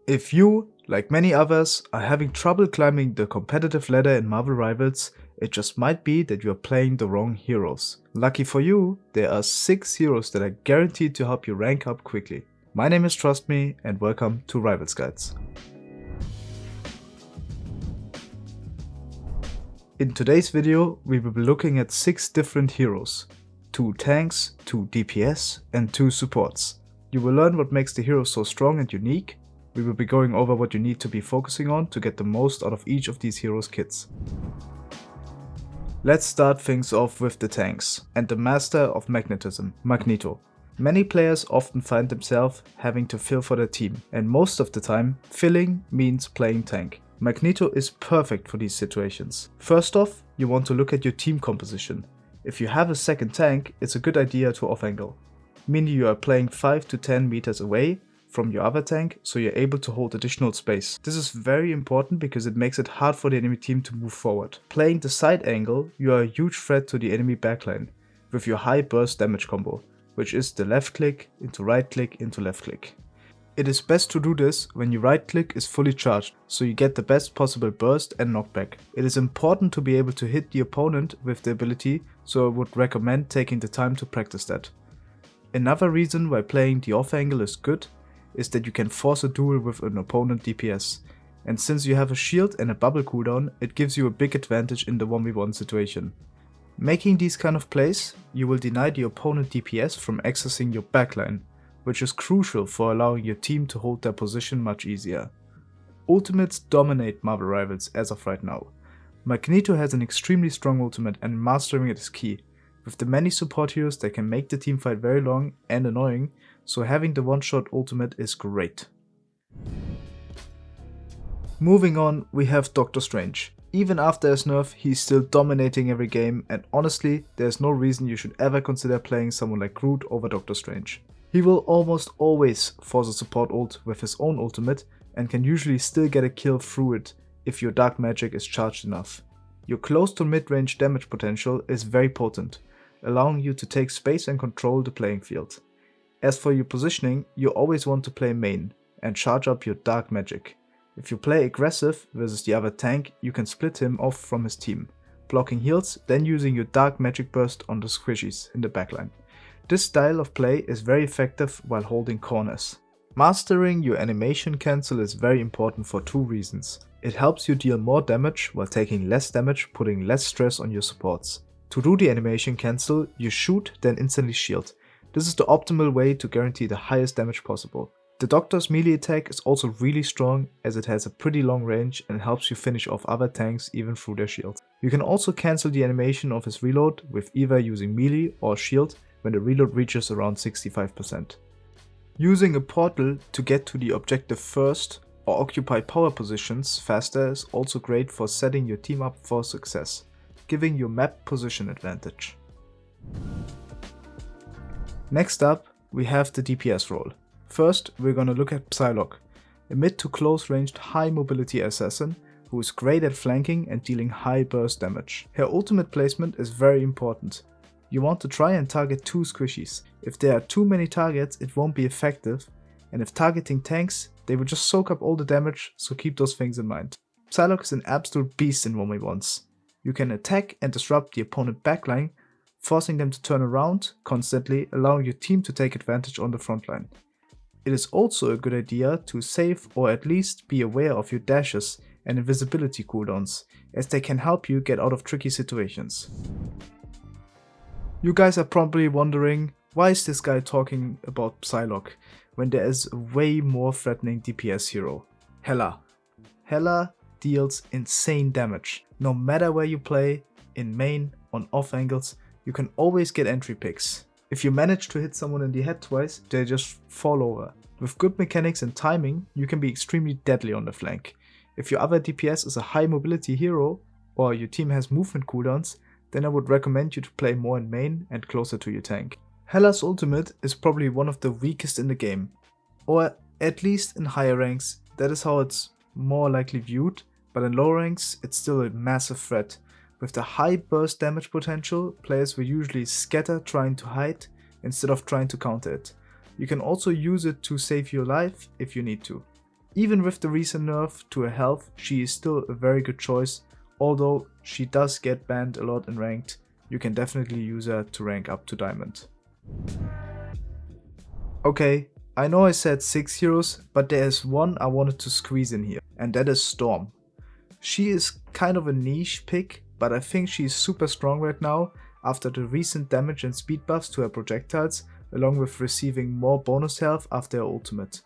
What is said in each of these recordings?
If you, like many others, are having trouble climbing the competitive ladder in Marvel Rivals, it just might be that you are playing the wrong heroes. Lucky for you, there are 6 heroes that are guaranteed to help you rank up quickly. My name is Trust Me and welcome to Rivals Guides. In today's video, we will be looking at 6 different heroes. 2 tanks, 2 DPS and 2 supports. You will learn what makes the heroes so strong and unique. We will be going over what you need to be focusing on to get the most out of each of these heroes' kits. Let's start things off with the tanks and the master of magnetism, Magneto. Many players often find themselves having to fill for their team, and most of the time, filling means playing tank. Magneto is perfect for these situations. First off, you want to look at your team composition. If you have a second tank, it's a good idea to off-angle, meaning you are playing 5 to 10 meters away from your other tank, so you're able to hold additional space. This is very important because it makes it hard for the enemy team to move forward. Playing the side angle, you are a huge threat to the enemy backline with your high burst damage combo, which is the left click into right click into left click. It is best to do this when your right click is fully charged, so you get the best possible burst and knockback. It is important to be able to hit the opponent with the ability, so I would recommend taking the time to practice that. Another reason why playing the off angle is good is that you can force a duel with an opponent DPS, and since you have a shield and a bubble cooldown, it gives you a big advantage in the 1v1 situation. Making these kind of plays, you will deny the opponent DPS from accessing your backline, which is crucial for allowing your team to hold their position much easier. Ultimates dominate Marvel Rivals as of right now. Magneto has an extremely strong ultimate and mastering it is key. With the many support heroes that can make the team fight very long and annoying, so having the one-shot ultimate is great. Moving on, we have Doctor Strange. Even after his nerf, he's still dominating every game, and honestly, there's no reason you should ever consider playing someone like Groot over Doctor Strange. He will almost always force a support ult with his own ultimate and can usually still get a kill through it if your dark magic is charged enough. Your close to mid-range damage potential is very potent, allowing you to take space and control the playing field. As for your positioning, you always want to play main and charge up your dark magic. If you play aggressive versus the other tank, you can split him off from his team, blocking heals, then using your dark magic burst on the squishies in the backline. This style of play is very effective while holding corners. Mastering your animation cancel is very important for 2 reasons. It helps you deal more damage while taking less damage, putting less stress on your supports. To do the animation cancel, you shoot then instantly shield. This is the optimal way to guarantee the highest damage possible. The Doctor's melee attack is also really strong as it has a pretty long range and helps you finish off other tanks even through their shield. You can also cancel the animation of his reload with either using melee or shield when the reload reaches around 65%. Using a portal to get to the objective first or occupy power positions faster is also great for setting your team up for success, giving your map position advantage. Next up, we have the DPS role. First, we're gonna look at Psylocke, a mid to close ranged high mobility assassin who is great at flanking and dealing high burst damage. Her ultimate placement is very important. You want to try and target 2 squishies. If there are too many targets, it won't be effective, and if targeting tanks, they will just soak up all the damage, so keep those things in mind. Psylocke is an absolute beast in 1v1s. You can attack and disrupt the opponent backline, forcing them to turn around constantly, allowing your team to take advantage on the front line. It is also a good idea to save or at least be aware of your dashes and invisibility cooldowns, as they can help you get out of tricky situations. You guys are probably wondering, why is this guy talking about Psylocke when there is a way more threatening DPS hero, Hela. Hela deals insane damage. No matter where you play, in main, on off angles, you can always get entry picks. If you manage to hit someone in the head twice, they just fall over. With good mechanics and timing, you can be extremely deadly on the flank. If your other DPS is a high mobility hero, or your team has movement cooldowns, then I would recommend you to play more in main and closer to your tank. Hela's ultimate is probably one of the weakest in the game, or at least in higher ranks, that is how it's more likely viewed, but in lower ranks it's still a massive threat. With the high burst damage potential, players will usually scatter trying to hide instead of trying to counter it. You can also use it to save your life if you need to. Even with the recent nerf to her health, she is still a very good choice, although she does get banned a lot in ranked. You can definitely use her to rank up to diamond. Okay, I know I said 6 heroes, but there is one I wanted to squeeze in here, and that is Storm. She is kind of a niche pick, but I think she is super strong right now after the recent damage and speed buffs to her projectiles, along with receiving more bonus health after her ultimate.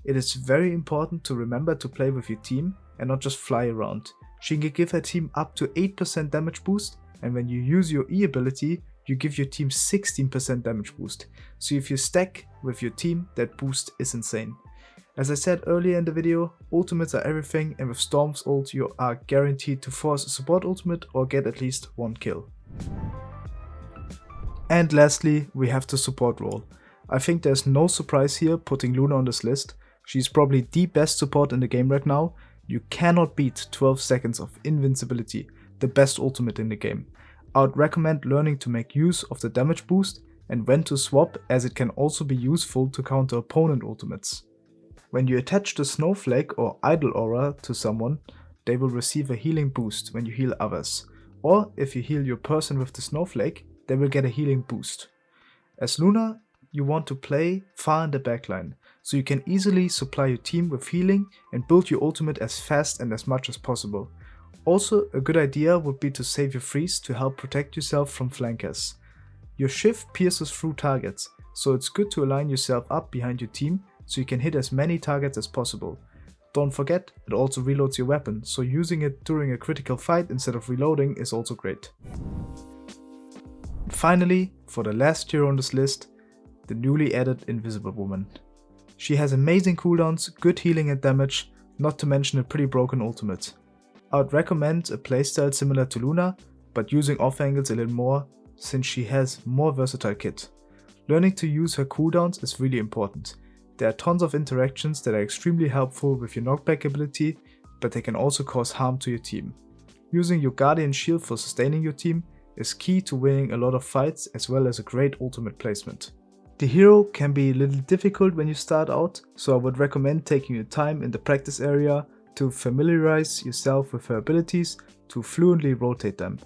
It is very important to remember to play with your team and not just fly around. She can give her team up to 8% damage boost, and when you use your E ability, you give your team 16% damage boost. So if you stack with your team, that boost is insane. As I said earlier in the video, ultimates are everything, and with Storm's ult you are guaranteed to force a support ultimate or get at least one kill. And lastly, we have the support role. I think there's no surprise here putting Luna on this list. She's probably the best support in the game right now. You cannot beat 12 seconds of invincibility, the best ultimate in the game. I would recommend learning to make use of the damage boost and when to swap, as it can also be useful to counter opponent ultimates. When you attach the snowflake or idle aura to someone, they will receive a healing boost when you heal others. Or if you heal your person with the snowflake, they will get a healing boost. As Luna, you want to play far in the backline, so you can easily supply your team with healing and build your ultimate as fast and as much as possible. Also, a good idea would be to save your freeze to help protect yourself from flankers. Your shift pierces through targets, so it's good to align yourself up behind your team so you can hit as many targets as possible. Don't forget, it also reloads your weapon, so using it during a critical fight instead of reloading is also great. And finally, for the last hero on this list, the newly added Invisible Woman. She has amazing cooldowns, good healing and damage, not to mention a pretty broken ultimate. I would recommend a playstyle similar to Luna, but using off angles a little more, since she has more versatile kit. Learning to use her cooldowns is really important. There are tons of interactions that are extremely helpful with your knockback ability, but they can also cause harm to your team. Using your Guardian Shield for sustaining your team is key to winning a lot of fights, as well as a great ultimate placement. The hero can be a little difficult when you start out, so I would recommend taking your time in the practice area to familiarize yourself with her abilities to fluently rotate them.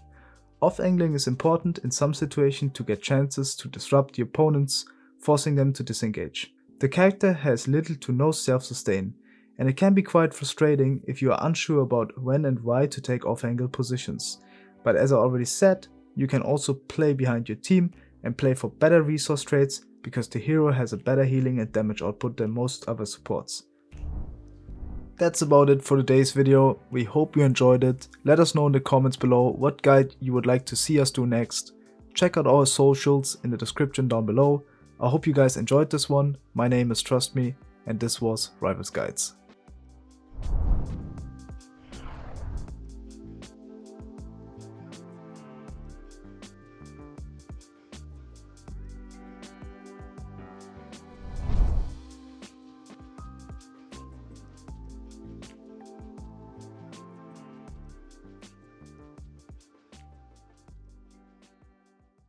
Off-angling is important in some situations to get chances to disrupt the opponents, forcing them to disengage. The character has little to no self-sustain, and it can be quite frustrating if you are unsure about when and why to take off-angle positions. But as I already said, you can also play behind your team and play for better resource trades because the hero has a better healing and damage output than most other supports. That's about it for today's video. We hope you enjoyed it. Let us know in the comments below what guide you would like to see us do next. Check out our socials in the description down below. I hope you guys enjoyed this one. My name is Trust Me, and this was Rivals Guides.